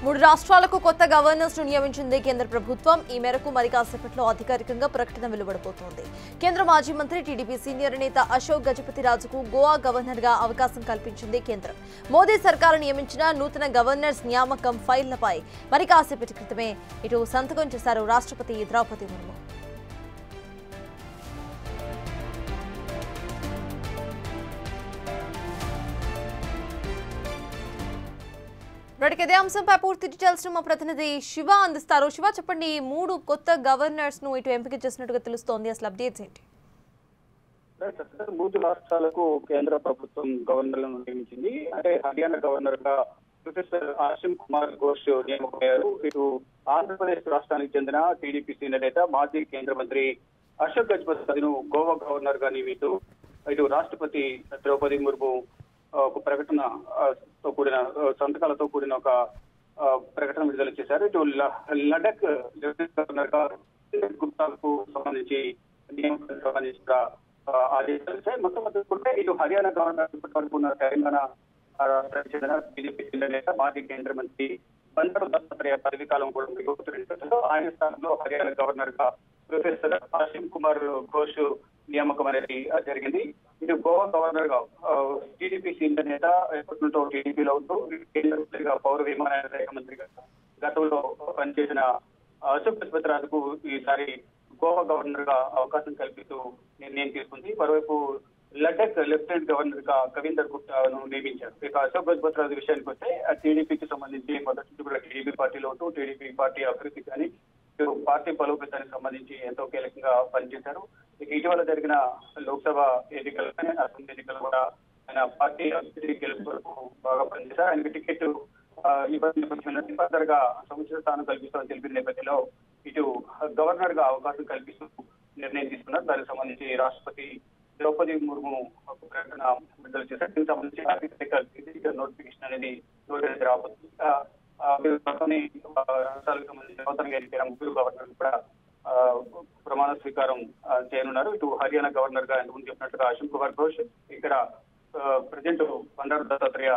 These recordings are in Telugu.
మూడు రాష్ట్రాలకు కొత్త గవర్నర్స్ ను నియమించింది కేంద్ర ప్రభుత్వం. ఈ మేరకు మరి కాసేపట్లో అధికారికంగా ప్రకటన వెలువడబోతోంది. కేంద్ర మాజీ మంత్రి టీడీపీ సీనియర్ నేత అశోక్ గజపతిరాజుకు గోవా గవర్నర్ గా అవకాశం కల్పించింది కేంద్రం. మోదీ సర్కారు నియమించిన నూతన గవర్నర్స్ నియామకం ఫైళ్లపై మరి కాసేపటి క్రితమే ఇటు సంతకం చేశారు రాష్ట్రపతి ద్రౌపది ముర్ము. ఇదే అంశంపై పూర్తి డీటెయిల్స్ మా ప్రతినిధి శివ అందిస్తారు. శివ, చెప్పండి, మూడు కొత్త గవర్నర్స్ ను ఇటు ఎంపిక చేసినట్టుగా తెలుస్తోంది. అసలు అప్డేట్స్ ఏంటి? మూడు రాష్ట్రాలకు కేంద్ర ప్రభుత్వం గవర్నర్లను నియమించింది. అంటే హర్యానా గవర్నర్ గా ప్రొఫెసర్ ఆసిమ్ కుమార్ ఘోష్ నియమకమయ్యారు. ఇటు ఆంధ్రప్రదేశ్ రాష్ట్రానికి చెందిన టీడీపీ సీనియర్ నేత మాజీ కేంద్ర మంత్రి అశోక్ గజపతిరాజును గోవా గవర్నర్ గా నియమిస్తూ ఇటు రాష్ట్రపతి ద్రౌపది ముర్ము ఒక ప్రకటనతో కూడిన సంతకాలతో కూడిన ఒక ప్రకటన విడుదల చేశారు. ఇటు లడక్ లెఫ్టినెంట్ గవర్నర్ గా గుప్తాకు సంబంధించి నియామకానికి సంబంధించిన ఆదేశాలు వచ్చాయి. మొత్తం చూసుకుంటే ఇటు హర్యానా గవర్నర్ ఇప్పటి వరకు ఉన్న తెలంగాణ రాష్ట్రానికి చెందిన బీజేపీ నేత మాజీ కేంద్ర మంత్రి బండారు దత్తాత్రేయ పదవీ కాలం కూడా ముగిపోతున్న ఆయన స్థానంలో హర్యానా గవర్నర్ గా ప్రొఫెసర్ ఆసిమ్ కుమార్ ఘోష్ నియామకం అనేది జరిగింది. ఇటు గోవా గవర్నర్ గా టీడీపీ సీనియర్ నేత ఎప్పటి నుంచో టీడీపీలో ఉంటూ కేంద్ర మంత్రిగా పౌర విమానయాన శాఖ మంత్రిగా గతంలో పనిచేసిన అశోక్ గజపతిరాజుకు ఈసారి గోవా గవర్నర్ గా అవకాశం కల్పిస్తూ నిర్ణయం తీసుకుంది. మరోవైపు లడక్ లెఫ్టినెంట్ గవర్నర్ గా కవీందర్ గుప్తాను నియమించారు. ఇక అశోక్ గజపతిరాజు విషయానికి వస్తే టీడీపీకి సంబంధించి మొదటి నుంచి కూడా టీడీపీ పార్టీలో ఉంటూ టీడీపీ పార్టీ అభివృద్ధి కానీ పార్టీ బలోపేతానికి సంబంధించి ఎంతో కీలకంగా పనిచేశారు. ఇక ఇటీవల జరిగిన లోక్సభ ఎన్నికలు అసెంబ్లీ ఎన్నికలు కూడా ఆయన పార్టీ అభివృద్ధి గెలుపు వరకు బాగా పనిచేశారు. ఆయనకి టికెట్ ఇవ్వడం ఫర్దర్ గా సముచిత స్థానం కల్పిస్తామని తెలిపిన నేపథ్యంలో ఇటు గవర్నర్ గా అవకాశం కల్పిస్తూ నిర్ణయం తీసుకున్నారు. దానికి సంబంధించి రాష్ట్రపతి ద్రౌపది ముర్ము ప్రకటన విడుదల చేశారు. దీనికి సంబంధించి నోటిఫికేషన్ అనేది రాబోతుంది. రాష్ట్రాలకు సంబంధించి నూతనంగా ఎన్నికైన ముగ్గురు గవర్నర్ కూడా ప్రమాణ స్వీకారం చేయనున్నారు. ఇటు హర్యానా గవర్నర్ గా ముందు చెప్పినట్టుగా ఆసిమ్ కుమార్ ఘోష్, ఇక్కడ ప్రజెంట్ బండారు దత్తాత్రేయ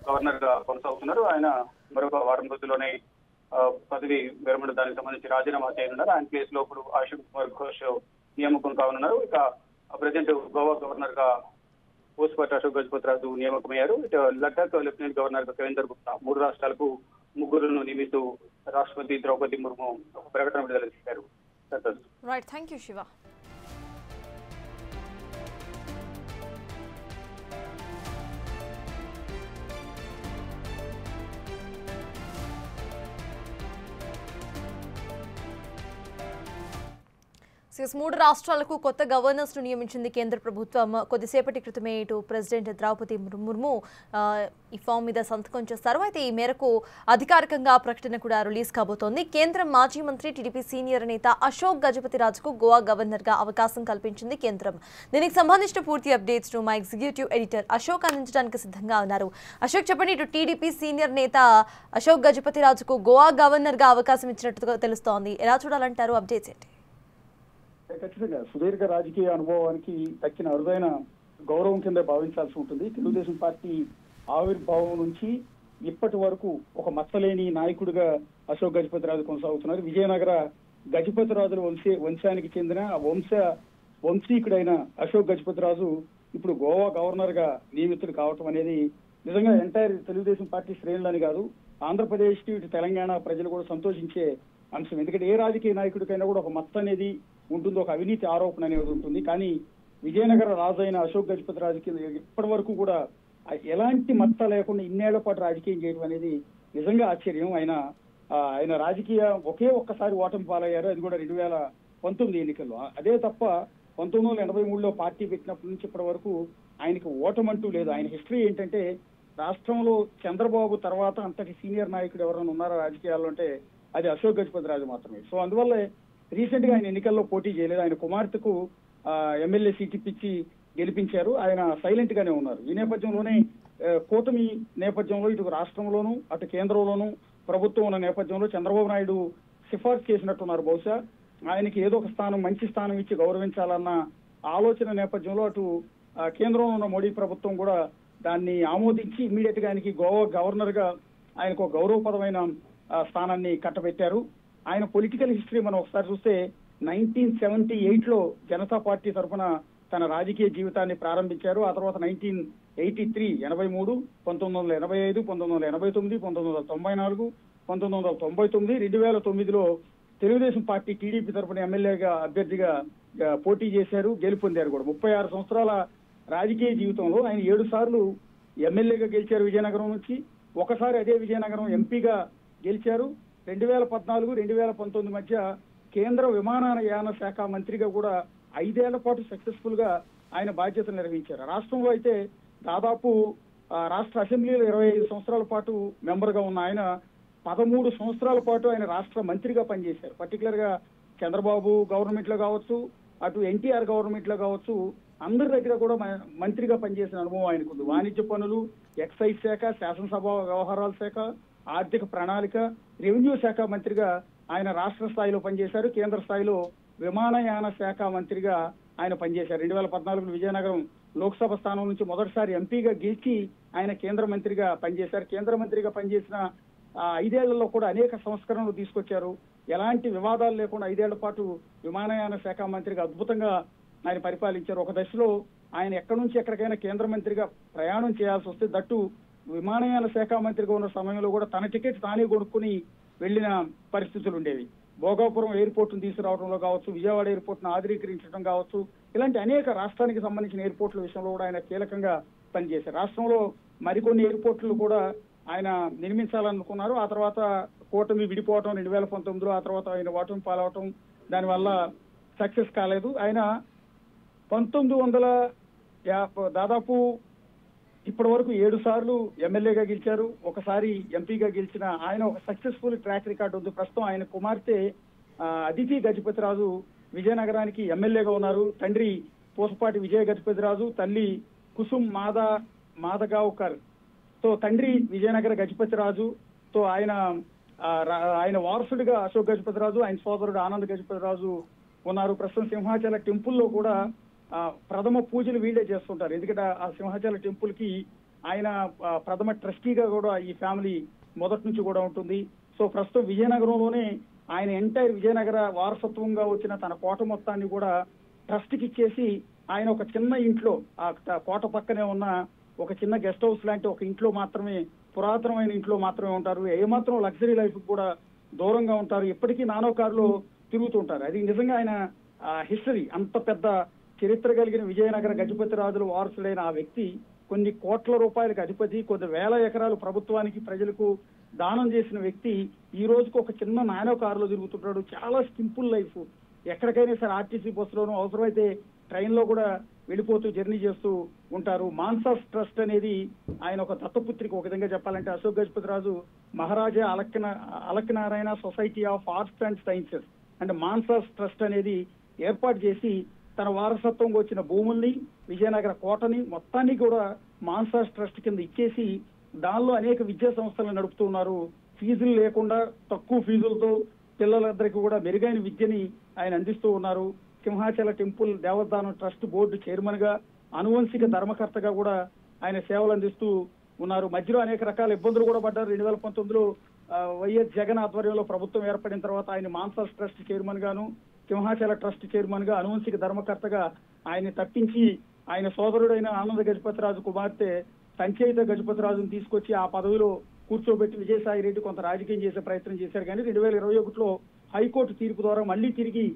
గవర్నర్ గా కొనసాగుతున్నారు. ఆయన మరొక వారం రోజుల్లోనే పదవి విరమణ దానికి సంబంధించి రాజీనామా చేయనున్నారు. ఆయన ప్లేస్ లో ఇప్పుడు ఆసిమ్ కుమార్ ఘోష్ నియామకం కానున్నారు. ఇక ప్రజెంట్ గోవా గవర్నర్ గా పూసపాటి అశోక్ గజపతిరాజు నియామకమయ్యారు. ఇటు లడక్ లెఫ్టినెంట్ గవర్నర్ గా కవీందర్ గుప్తా మూడు రాష్ట్రాలకు ముగ్గురును నియమిస్తూ రాష్ట్రపతి ద్రౌపది ముర్ము ప్రకటన విడుదల చేశారు. Right, thank you Shiva. మూడు రాష్ట్రాలకు కొత్త గవర్నర్స్ ను నియమించింది కేంద్ర ప్రభుత్వం. కొద్దిసేపటి క్రితమే ఇటు ప్రెసిడెంట్ ద్రౌపది ముర్ము ఈ ఫామ్ మీద సంతకం చేస్తారు. అయితే ఈ మేరకు అధికారికంగా ప్రకటన కూడా రిలీజ్ కాబోతోంది. కేంద్రం మాజీ మంత్రి టీడీపీ సీనియర్ నేత అశోక్ గజపతిరాజుకు గోవా గవర్నర్ గా అవకాశం కల్పించింది కేంద్రం. దీనికి సంబంధించిన పూర్తి అప్డేట్స్ ను మా ఎగ్జిక్యూటివ్ ఎడిటర్ అశోక్ అందించడానికి సిద్ధంగా ఉన్నారు. అశోక్, చెప్పండి, ఇటు టీడీపీ సీనియర్ నేత అశోక్ గజపతిరాజుకు గోవా గవర్నర్ గా అవకాశం ఇచ్చినట్టుగా తెలుస్తోంది. ఎలా చూడాలంటారు? అప్డేట్స్ ఏంటి? ఖచ్చితంగా సుదీర్ఘ రాజకీయ అనుభవానికి దక్కిన అరుదైన గౌరవం కింద భావించాల్సి ఉంటుంది. తెలుగుదేశం పార్టీ ఆవిర్భావం నుంచి ఇప్పటి వరకు ఒక మచ్చలేని నాయకుడిగా అశోక్ గజపతిరాజు కొనసాగుతున్నారు. విజయనగర గజపతిరాజుల వంశానికి చెందిన వంశీకుడైన అశోక్ గజపతిరాజు ఇప్పుడు గోవా గవర్నర్ గా నియమితుడు కావటం అనేది నిజంగా ఎంటైర్ తెలుగుదేశం పార్టీ శ్రేణులని కాదు, ఆంధ్రప్రదేశ్ ఇటు తెలంగాణ ప్రజలు కూడా సంతోషించే అంశం. ఎందుకంటే ఏ రాజకీయ నాయకుడికైనా కూడా ఒక మచ్చ అనేది ఉంటుంది, ఒక అవినీతి ఆరోపణ అనేది ఉంటుంది. కానీ విజయనగర రాజు అయిన అశోక్ గజపతిరాజుకి ఇప్పటి వరకు కూడా ఎలాంటి మచ్చ లేకుండా ఇన్నేళ్ల పాటు రాజకీయం చేయడం అనేది నిజంగా ఆశ్చర్యం. ఆయన రాజకీయ ఒక్కసారి ఓటమి పాలయ్యారు, అది కూడా 2019 ఎన్నికల్లో. అదే తప్ప 1983లో పార్టీ పెట్టినప్పటి నుంచి ఇప్పటి వరకు ఆయనకి ఓటమంటూ లేదు. ఆయన హిస్టరీ ఏంటంటే రాష్ట్రంలో చంద్రబాబు తర్వాత అంతటి సీనియర్ నాయకుడు ఎవరైనా ఉన్నారో రాజకీయాల్లో అంటే అది అశోక్ గజపతిరాజు మాత్రమే. సో అందువల్ల రీసెంట్ గా ఆయన ఎన్నికల్లో పోటీ చేయలేదు. ఆయన కుమార్తెకు ఎమ్మెల్యే సీట్ ఇప్పించి గెలిపించారు. ఆయన సైలెంట్ గానే ఉన్నారు. ఈ నేపథ్యంలోనే కూటమి నేపథ్యంలో ఇటు రాష్ట్రంలోనూ అటు కేంద్రంలోనూ ప్రభుత్వం ఉన్న నేపథ్యంలో చంద్రబాబు నాయుడు సిఫార్సు చేసినట్టున్నారు. బహుశా ఆయనకి ఏదో ఒక స్థానం, మంచి స్థానం ఇచ్చి గౌరవించాలన్న ఆలోచన నేపథ్యంలో అటు కేంద్రంలో ఉన్న మోడీ ప్రభుత్వం కూడా దాన్ని ఆమోదించి ఇమ్మీడియట్ గా ఆయనకి గోవా గవర్నర్ గా ఆయనకు ఒక గౌరవప్రదమైన స్థానాన్ని కట్టబెట్టారు. ఆయన పొలిటికల్ హిస్టరీ మనం ఒకసారి చూస్తే 1978లో జనతా పార్టీ తరఫున తన రాజకీయ జీవితాన్ని ప్రారంభించారు. ఆ తర్వాత 1983 83, 1985, 1989, 1994, 1999, 2009లో తెలుగుదేశం పార్టీ టీడీపీ తరఫున ఎమ్మెల్యేగా అభ్యర్థిగా పోటీ చేశారు, గెలుపొందారు కూడా. 36 సంవత్సరాల రాజకీయ జీవితంలో ఆయన 7 సార్లు ఎమ్మెల్యేగా గెలిచారు విజయనగరం నుంచి. ఒకసారి అదే విజయనగరం ఎంపీగా గెలిచారు. 2014, 2019 మధ్య కేంద్ర విమానయాన శాఖ మంత్రిగా కూడా 5 ఏళ్ల పాటు సక్సెస్ఫుల్ గా ఆయన బాధ్యతలు నిర్వహించారు. రాష్ట్రంలో అయితే దాదాపు రాష్ట్ర అసెంబ్లీలో 25 సంవత్సరాల పాటు మెంబర్ గా ఉన్న ఆయన 13 సంవత్సరాల పాటు ఆయన రాష్ట్ర మంత్రిగా పనిచేశారు. పర్టికులర్ గా చంద్రబాబు గవర్నమెంట్ లో కావచ్చు, అటు ఎన్టీఆర్ గవర్నమెంట్ లో కావచ్చు, అందరి దగ్గర కూడా మంత్రిగా పనిచేసిన అనుభవం ఆయనకు ఉంది. వాణిజ్య పనులు, ఎక్సైజ్ శాఖ, శాసనసభ వ్యవహారాల శాఖ, ఆర్థిక ప్రణాళిక, రెవెన్యూ శాఖ మంత్రిగా ఆయన రాష్ట్ర స్థాయిలో పనిచేశారు. కేంద్ర స్థాయిలో విమానయాన శాఖ మంత్రిగా ఆయన పనిచేశారు. 2014 విజయనగరం లోక్సభ స్థానం నుంచి మొదటిసారి ఎంపీగా గెలిచి ఆయన కేంద్ర మంత్రిగా పనిచేశారు. కేంద్ర మంత్రిగా పనిచేసిన 5 ఏళ్లలో కూడా అనేక సంస్కరణలు తీసుకొచ్చారు. ఎలాంటి వివాదాలు లేకుండా 5 ఏళ్ల పాటు విమానయాన శాఖ మంత్రిగా అద్భుతంగా ఆయన పరిపాలించారు. ఒక దశలో ఆయన ఎక్కడి నుంచి ఎక్కడికైనా కేంద్ర మంత్రిగా ప్రయాణం చేయాల్సి వస్తే దట్టు విమానయాన శాఖ మంత్రిగా ఉన్న సమయంలో కూడా తన టికెట్ తానే కొనుక్కుని వెళ్లిన పరిస్థితులు ఉండేవి. భోగాపురం ఎయిర్పోర్ట్ ను తీసుకురావడంలో కావచ్చు, విజయవాడ ఎయిర్పోర్ట్ ను ఆధునీకరించడం కావచ్చు, ఇలాంటి అనేక రాష్ట్రానికి సంబంధించిన ఎయిర్పోర్ట్ల విషయంలో కూడా ఆయన కీలకంగా పనిచేశారు. రాష్ట్రంలో మరికొన్ని ఎయిర్పోర్ట్లు కూడా ఆయన నిర్మించాలనుకున్నారు. ఆ తర్వాత కూటమి విడిపోవటం 2019లో, ఆ తర్వాత ఆయన ఓటమి పాలవటం, దానివల్ల సక్సెస్ కాలేదు. ఆయన 1950 దాదాపు ఇప్పటి వరకు 7 సార్లు ఎమ్మెల్యేగా గెలిచారు. ఒకసారి ఎంపీగా గెలిచిన ఆయన ఒక సక్సెస్ఫుల్ ట్రాక్ రికార్డు ఉంది. ప్రస్తుతం ఆయన కుమార్తె అదితి గజపతిరాజు విజయనగరానికి ఎమ్మెల్యేగా ఉన్నారు. తండ్రి పూసపాటి విజయ గజపతిరాజు, తల్లి కుసుమ్ మాదగావ్కర్. తో తండ్రి విజయనగర గజపతిరాజు, తో ఆయన వారసుడిగా అశోక్ గజపతిరాజు, ఆయన సోదరుడు ఆనంద్ గజపతిరాజు ఉన్నారు. ప్రస్తుతం సింహాచల టెంపుల్లో కూడా ప్రథమ పూజలు వీళ్ళే చేస్తుంటారు. ఎందుకంటే ఆ సింహాచల టెంపుల్ కి ఆయన ప్రథమ ట్రస్టీగా కూడా ఈ ఫ్యామిలీ మొదటి నుంచి కూడా ఉంటుంది. సో ప్రస్తుతం విజయనగరంలోనే ఆయన ఎంటైర్ విజయనగర వారసత్వంగా వచ్చిన తన కోట మొత్తాన్ని కూడా ట్రస్ట్ కి ఇచ్చేసి ఆయన ఒక చిన్న ఇంట్లో, ఆ కోట పక్కనే ఉన్న ఒక చిన్న గెస్ట్ హౌస్ లాంటి ఒక ఇంట్లో మాత్రమే, పురాతనమైన ఇంట్లో మాత్రమే ఉంటారు. ఏమాత్రం లగ్జరీ లైఫ్ కూడా దూరంగా ఉంటారు. ఎప్పటికీ నానో కారులో తిరుగుతుంటారు. అది నిజంగా ఆయన హిస్టరీ. అంత పెద్ద చరిత్ర కలిగిన విజయనగర గజపతి రాజుల వారసుడైన ఆ వ్యక్తి కొన్ని కోట్ల రూపాయలకు అధిపతి, కొన్ని వేల ఎకరాలు ప్రభుత్వానికి ప్రజలకు దానం చేసిన వ్యక్తి ఈ రోజుకు ఒక చిన్న నానో కారులో తిరుగుతుంటాడు. చాలా సింపుల్ లైఫ్. ఎక్కడికైనా సరే ఆర్టీసీ బస్సులోనూ, అవసరమైతే ట్రైన్ లో కూడా వెళ్ళిపోతూ జర్నీ చేస్తూ ఉంటారు. మాన్సాస్ ట్రస్ట్ అనేది ఆయన ఒక దత్తపుత్రిక. ఒక విధంగా చెప్పాలంటే Ashok Gajapathiraju Maharaja Alaknarayan society of arts and sciences అంటే మాన్సాస్ ట్రస్ట్ అనేది ఏర్పాటు చేసి తన వారసత్వంగా వచ్చిన భూముల్ని, విజయనగర కోటని మొత్తాన్ని కూడా మాన్సాస్ ట్రస్ట్ కింద ఇచ్చేసి దానిలో అనేక విద్యా సంస్థలను నడుపుతూ ఉన్నారు. ఫీజులు లేకుండా తక్కువ ఫీజులతో పిల్లలందరికీ కూడా మెరుగైన విద్యని ఆయన అందిస్తూ ఉన్నారు. సింహాచల టెంపుల్ దేవస్థానం ట్రస్ట్ బోర్డు చైర్మన్ గా, అనువంశిక ధర్మకర్తగా కూడా ఆయన సేవలు అందిస్తూ ఉన్నారు. మధ్యలో అనేక రకాల ఇబ్బందులు కూడా పడ్డారు. 2019లో వైఎస్ జగన్ ఆధ్వర్యంలో ప్రభుత్వం ఏర్పడిన తర్వాత ఆయన మాన్సాస్ ట్రస్ట్ చైర్మన్ గాను, సింహాచల ట్రస్ట్ చైర్మన్ గా, అనువంశిక ధర్మకర్తగా ఆయన తప్పించి ఆయన సోదరుడైన ఆనంద గజపతిరాజు కుమార్తె సంచయిత గజపతిరాజును తీసుకొచ్చి ఆ పదవిలో కూర్చోబెట్టి విజయసాయి రెడ్డి కొంత రాజకీయం చేసే ప్రయత్నం చేశారు. కానీ 2021లో హైకోర్టు తీర్పు ద్వారా మళ్లీ తిరిగి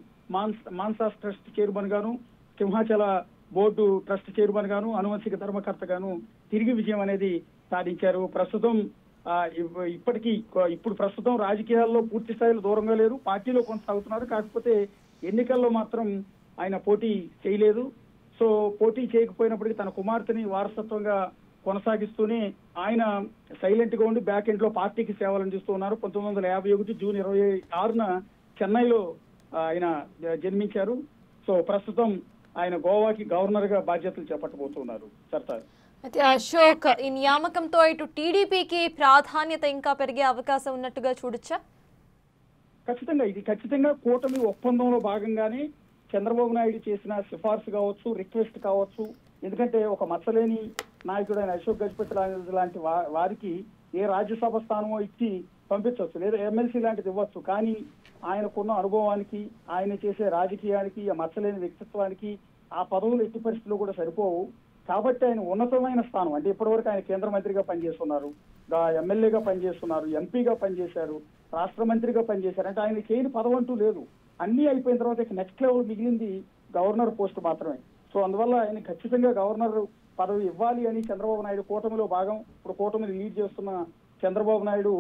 మాన్సాస్ ట్రస్ట్ చైర్మన్ గాను, సింహాచల బోర్డు ట్రస్ట్ చైర్మన్ గాను, అనువంశిక ధర్మకర్త గాను తిరిగి విజయం అనేది సాధించారు. ప్రస్తుతం ఇప్పుడు ప్రస్తుతం రాజకీయాల్లో పూర్తి స్థాయిలో దూరంగా లేరు, పార్టీలో కొనసాగుతున్నారు. కాకపోతే ఎన్నికల్లో మాత్రం ఆయన పోటీ చేయలేదు. సో పోటీ చేయకపోయినప్పటికీ తన కుమార్తెని వారసత్వంగా కొనసాగిస్తూనే ఆయన సైలెంట్ గా ఉండి బ్యాక్ ఎండ్ లో పార్టీకి సేవలు అందిస్తూ ఉన్నారు. 1951 జూన్ 26న చెన్నైలో ఆయన జన్మించారు. సో ప్రస్తుతం ఆయన గోవాకి గవర్నర్ గా బాధ్యతలు చేపట్టబోతున్నారు. సర్తార్ అయితే అశోక్, ఈ నియామకంతో ఇటు టీడీపీకి ప్రాధాన్యత ఇంకా పెరిగే అవకాశం ఉన్నట్టుగా చూడొచ్చా? ఖచ్చితంగా కూటమి ఒప్పందంలో భాగంగానే చంద్రబాబు నాయుడు చేసిన సిఫార్సు కావచ్చు, రిక్వెస్ట్ కావచ్చు. ఎందుకంటే ఒక మచ్చలేని నాయకుడైన అశోక్ గజపతి లాంటి వారికి ఏ రాజ్యసభ స్థానమో ఇచ్చి పంపించవచ్చు, లేదా ఎమ్మెల్సీ లాంటిది ఇవ్వచ్చు. కానీ ఆయనకున్న అనుభవానికి, ఆయన చేసే రాజకీయానికి, ఆ మచ్చలేని వ్యక్తిత్వానికి ఆ పదవులు ఎట్టి పరిస్థితుల్లో కూడా సరిపోవు. కాబట్టి ఆయన ఉన్నతమైన స్థానం, అంటే ఇప్పటివరకు ఆయన కేంద్ర మంత్రిగా పనిచేస్తున్నారు, ఎమ్మెల్యేగా పనిచేస్తున్నారు, ఎంపీగా పనిచేశారు, రాష్ట్ర మంత్రిగా పనిచేశారు. అంటే ఆయన చేయని పదవి అంటూ లేదు. అన్ని అయిపోయిన తర్వాత ఇక నెక్స్ట్ లెవెల్ మిగిలింది గవర్నర్ పోస్ట్ మాత్రమే. సో అందువల్ల ఆయన ఖచ్చితంగా గవర్నర్ పదవి ఇవ్వాలి అని చంద్రబాబు నాయుడు కూటమిలో భాగం, ఇప్పుడు కూటమిని లీడ్ చేస్తున్న చంద్రబాబు నాయుడు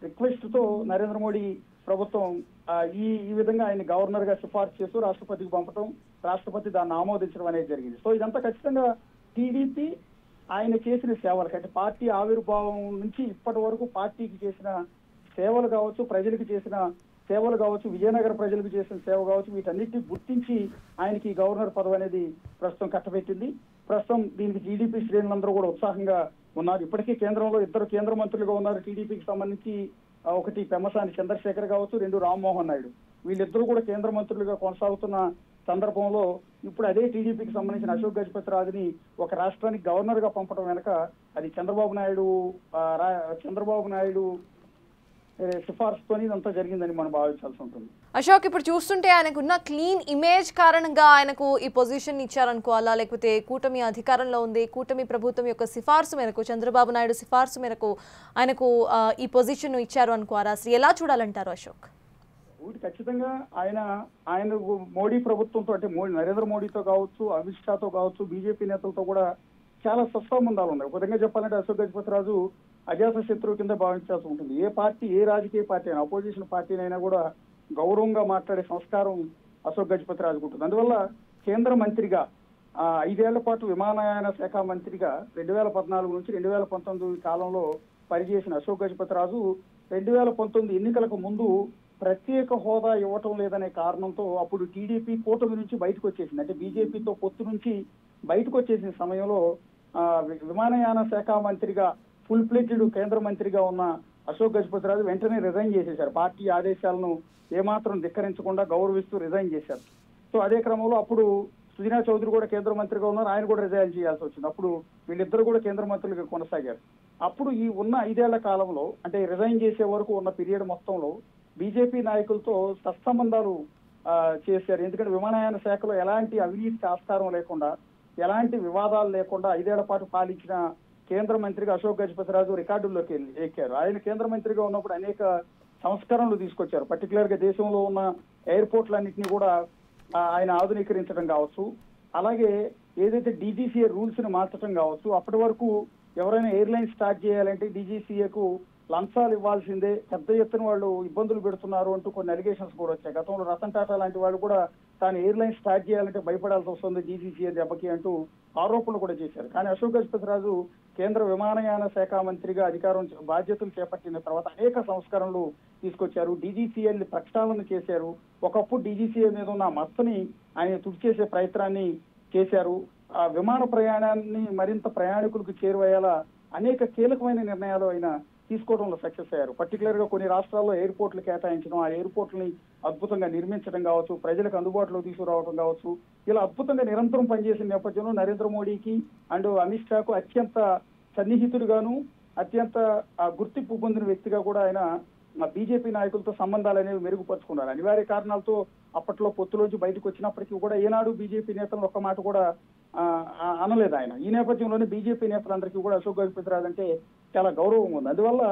రిక్వెస్ట్ తో నరేంద్ర మోడీ ప్రభుత్వం ఈ విధంగా ఆయన గవర్నర్ గా సిఫార్సు చేస్తూ రాష్ట్రపతికి పంపడం, రాష్ట్రపతి దాన్ని ఆమోదించడం అనేది జరిగింది. సో ఇదంతా ఖచ్చితంగా టీడీపీ ఆయన చేసిన సేవలకు, అంటే పార్టీ ఆవిర్భావం నుంచి ఇప్పటి వరకు పార్టీకి చేసిన సేవలు కావచ్చు, ప్రజలకు చేసిన సేవలు కావచ్చు, విజయనగర ప్రజలకు చేసిన సేవ కావచ్చు, వీటన్నిటిని గుర్తించి ఆయనకి గవర్నర్ పదవి అనేది ప్రస్తుతం కట్టబెట్టింది. ప్రస్తుతం దీనికి టీడీపీ శ్రేణులందరూ కూడా ఉత్సాహంగా ఉన్నారు. ఇప్పటికీ కేంద్రంలో 2 కేంద్ర మంత్రులుగా ఉన్నారు టీడీపీకి సంబంధించి. ఒకటి పెమ్మసాని చంద్రశేఖర్ కావచ్చు, 2 రామ్మోహన్ నాయుడు. వీళ్ళిద్దరూ కూడా కేంద్ర మంత్రులుగా కొనసాగుతున్న సందర్భంలో ఇప్పుడు అదే టీడీపీకి సంబంధించిన అశోక్ గజపతి రాజుని ఒక రాష్ట్రానికి గవర్నర్ గా పంపడం వెనక అది చంద్రబాబు నాయుడు సిఫార్సుతోని ఇదంతా జరిగిందని మనం భావించాల్సి ఉంటుంది. అశోక్, ఇప్పుడు చూస్తుంటే ఆయనకున్న క్లీన్ ఇమేజ్ కారణంగా ఆయనకు ఈ పొజిషన్ ఇచ్చారనుకోవాలా, లేకపోతే కూటమి అధికారంలో ఉంది, కూటమి ప్రభుత్వం యొక్క సిఫార్సు మేరకు, చంద్రబాబు నాయుడు సిఫార్సు మేరకు ఆయనకు ఈ పొజిషన్ ఇచ్చారు అనుకోవాలా? అసలు ఎలా చూడాలంటారు అశోక్? ఖచ్చితంగా ఆయన మోడీ ప్రభుత్వంతో, అంటే నరేంద్ర మోడీతో కావచ్చు, అమిత్ షాతో కావచ్చు, బీజేపీ నేతలతో కూడా చాలా సత్సంబంధాలు ఉన్నాయి. ఒక విధంగా చెప్పాలంటే అశోక్ గజపతి రాజు అజాత శత్రువు కింద భావించాల్సి ఉంటుంది. ఏ రాజకీయ పార్టీ అయినా, అపోజిషన్ పార్టీనైనా కూడా గౌరవంగా మాట్లాడే సంస్కారం అశోక్ గజపతి రాజుకు ఉంటుంది. అందువల్ల కేంద్ర మంత్రిగా 5 ఏళ్ల పాటు విమానయాన శాఖ మంత్రిగా 2014 నుంచి 2019 కాలంలో పనిచేసిన అశోక్ గజపతి రాజు 2019 ఎన్నికలకు ముందు ప్రత్యేక హోదా ఇవ్వటం లేదనే కారణంతో అప్పుడు టీడీపీ కూటమి నుంచి బయటకు వచ్చేసింది. అంటే బీజేపీతో పొత్తు నుంచి బయటకు వచ్చేసిన సమయంలో విమానయాన శాఖ మంత్రిగా ఫుల్ ప్లెడ్జ్డ్ కేంద్ర మంత్రిగా ఉన్న అశోక్ గజపతి రాజు వెంటనే రిజైన్ చేసేశారు. పార్టీ ఆదేశాలను ఏమాత్రం ధిక్కరించకుండా గౌరవిస్తూ రిజైన్ చేశారు. సో అదే క్రమంలో అప్పుడు సుజనా చౌదరి కూడా కేంద్ర మంత్రిగా ఉన్నారు, ఆయన కూడా రిజైన్ చేయాల్సి వచ్చింది. అప్పుడు వీళ్ళిద్దరు కూడా కేంద్ర మంత్రులుగా కొనసాగారు. అప్పుడు ఈ ఉన్న 5 ఏళ్ల కాలంలో, అంటే రిజైన్ చేసే వరకు ఉన్న పీరియడ్ మొత్తంలో బీజేపీ నాయకులతో సత్సంబంధాలు చేశారు. ఎందుకంటే విమానయాన శాఖలో ఎలాంటి అవినీతికి ఆస్కారం లేకుండా, ఎలాంటి వివాదాలు లేకుండా 5 ఏళ్ల పాటు పాలించిన కేంద్ర మంత్రిగా అశోక్ గజపతి రాజు రికార్డుల్లోకి ఎక్కారు. ఆయన కేంద్ర మంత్రిగా ఉన్నప్పుడు అనేక సంస్కరణలు తీసుకొచ్చారు. పర్టికులర్ గా దేశంలో ఉన్న ఎయిర్పోర్ట్లన్నింటినీ కూడా ఆయన ఆధునీకరించడం కావచ్చు, అలాగే ఏదైతే డీజీసీఏ రూల్స్ ని మార్చడం కావచ్చు. అప్పటి వరకు ఎవరైనా ఎయిర్లైన్ స్టార్ట్ చేయాలంటే డీజీసీఏకు లంచాలు ఇవ్వాల్సిందే, పెద్ద ఎత్తున వాళ్ళు ఇబ్బందులు పెడుతున్నారు అంటూ కొన్ని అలిగేషన్స్ కూడా వచ్చాయి. గతంలో రతన్ టాటా లాంటి వాళ్ళు కూడా తాను ఎయిర్లైన్ స్టార్ట్ చేయాలంటే భయపడాల్సి వస్తుంది డీజీసీఏ దెబ్బకి అంటూ ఆరోపణలు కూడా చేశారు. కానీ అశోక్ గజపతి రాజు కేంద్ర విమానయాన శాఖ మంత్రిగా బాధ్యతలు చేపట్టిన తర్వాత అనేక సంస్కరణలు తీసుకొచ్చారు. డీజీసీఏని ప్రక్షాళన చేశారు. ఒకప్పుడు డీజీసీఏ మీద ఉన్న మచ్చని ఆయన తుడిచేసే ప్రయత్నాన్ని చేశారు. ఆ విమాన ప్రయాణాన్ని మరింత ప్రయాణికులకు చేరువయ్యేలా అనేక కీలకమైన నిర్ణయాలు ఆయన తీసుకోవడంలో సక్సెస్ అయ్యారు. పర్టికులర్ గా కొన్ని రాష్ట్రాల్లో ఎయిర్పోర్ట్లు కేటాయించడం, ఆ ఎయిర్పోర్ట్లని అద్భుతంగా నిర్మించడం కావచ్చు, ప్రజలకు అందుబాటులో తీసుకురావడం కావచ్చు, ఇలా అద్భుతంగా నిరంతరం పనిచేసిన నేపథ్యంలో నరేంద్ర మోడీకి అండ్ అమిత్ షాకు అత్యంత సన్నిహితుడుగాను, అత్యంత గుర్తింపు పొందిన వ్యక్తిగా కూడా ఆయన బీజేపీ నాయకులతో సంబంధాలు అనేవి మెరుగుపరుచుకున్నారు. అనివార్య కారణాలతో అప్పట్లో పొత్తులోంచి బయటకు వచ్చినప్పటికీ కూడా ఏనాడు బీజేపీ నేతలు ఒక్క మాట కూడా అనలేదు ఆయన. ఈ నేపథ్యంలోనే బీజేపీ నేతలందరికీ కూడా అశోక్ గజపతి రాజు అంటే చాలా గౌరవం ఉంది. అందువల్ల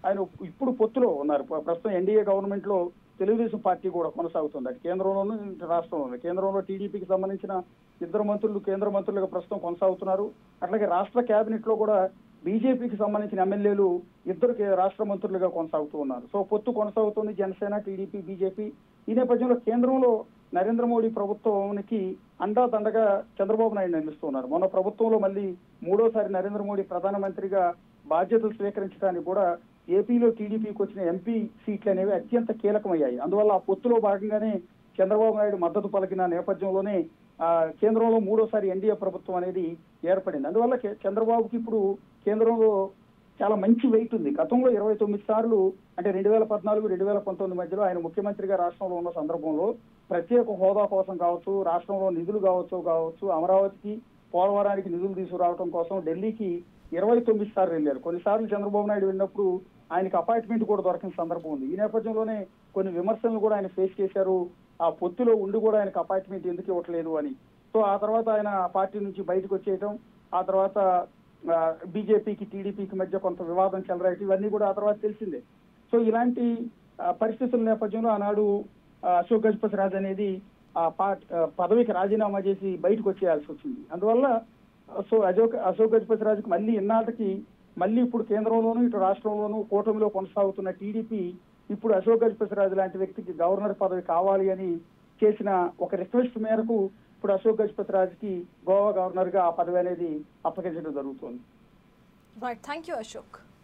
ఆయన ఇప్పుడు పొత్తులో ఉన్నారు. ప్రస్తుతం ఎన్డీఏ గవర్నమెంట్ లో తెలుగుదేశం పార్టీ కూడా కొనసాగుతుంది. అది కేంద్రంలోనూ రాష్ట్రంలోనూ. కేంద్రంలో టీడీపీకి సంబంధించిన 2 మంత్రులు కేంద్ర మంత్రులుగా ప్రస్తుతం కొనసాగుతున్నారు. అట్లాగే రాష్ట్ర కేబినెట్ లో కూడా బీజేపీకి సంబంధించిన ఎమ్మెల్యేలు 2 రాష్ట్ర మంత్రులుగా కొనసాగుతూ ఉన్నారు. సో పొత్తు కొనసాగుతుంది జనసేన, టీడీపీ, బీజేపీ. ఈ నేపథ్యంలో కేంద్రంలో నరేంద్ర మోడీ ప్రభుత్వానికి అండాదండగా చంద్రబాబు నాయుడు నిలుస్తున్నారు. మొన్న ప్రభుత్వంలో మళ్ళీ 3వ నరేంద్ర మోడీ ప్రధానమంత్రిగా బాధ్యతలు స్వీకరించడానికి కూడా ఏపీలో టీడీపీకి వచ్చిన ఎంపీ సీట్లు అనేవి అత్యంత కీలకమయ్యాయి. అందువల్ల ఆ పొత్తులో భాగంగానే చంద్రబాబు నాయుడు మద్దతు పలికిన నేపథ్యంలోనే కేంద్రంలో 3వ ఎన్డీఏ ప్రభుత్వం అనేది ఏర్పడింది. అందువల్ల చంద్రబాబుకి ఇప్పుడు కేంద్రంలో చాలా మంచి వెయిట్ ఉంది. గతంలో 29 సార్లు, అంటే 2014, 2019 మధ్యలో ఆయన ముఖ్యమంత్రిగా రాష్ట్రంలో ఉన్న సందర్భంలో ప్రత్యేక హోదా కోసం కావచ్చు, రాష్ట్రంలో నిధులు కావచ్చు, అమరావతికి, పోలవరానికి నిధులు తీసుకురావడం కోసం ఢిల్లీకి 29 సార్లు వెళ్ళారు. కొన్నిసార్లు చంద్రబాబు నాయుడు వెళ్ళినప్పుడు ఆయనకి అపాయింట్మెంట్ కూడా దొరకని సందర్భం ఉంది. ఈ నేపథ్యంలోనే కొన్ని విమర్శలను కూడా ఆయన ఫేస్ చేశారు. ఆ పొత్తులో ఉండి కూడా ఆయనకు అపాయింట్మెంట్ ఎందుకు ఇవ్వట్లేదు అని. సో ఆ తర్వాత ఆయన పార్టీ నుంచి బయటకు వచ్చేయటం, ఆ తర్వాత బీజేపీకి టీడీపీకి మధ్య కొంత వివాదం చెలరేయటం, ఇవన్నీ కూడా ఆ తర్వాత తెలిసిందే. సో ఇలాంటి పరిస్థితుల నేపథ్యంలో ఆనాడు అశోక్ గజపతి రాజు అనేది పదవికి రాజీనామా చేసి బయటకు వచ్చేయాల్సి వచ్చింది. అందువల్ల సో అశోక్ గజపతి రాజుకి మళ్ళీ ఇన్నాళ్ళకి మళ్ళీ ఇప్పుడు కేంద్రంలోనూ ఇటు రాష్ట్రంలోనూ కూటమిలో కొనసాగుతున్న టీడీపీ ఇప్పుడు అశోక్ గజపతి రాజు లాంటి వ్యక్తికి గవర్నర్ పదవి కావాలి అని చేసిన ఒక రిక్వెస్ట్ మేరకు ఇప్పుడు అశోక్ గజపతి రాజుకి గోవా గవర్నర్ గా ఆ పదవి అనేది అప్పగించడం జరుగుతుంది. Right, thank you Ashok.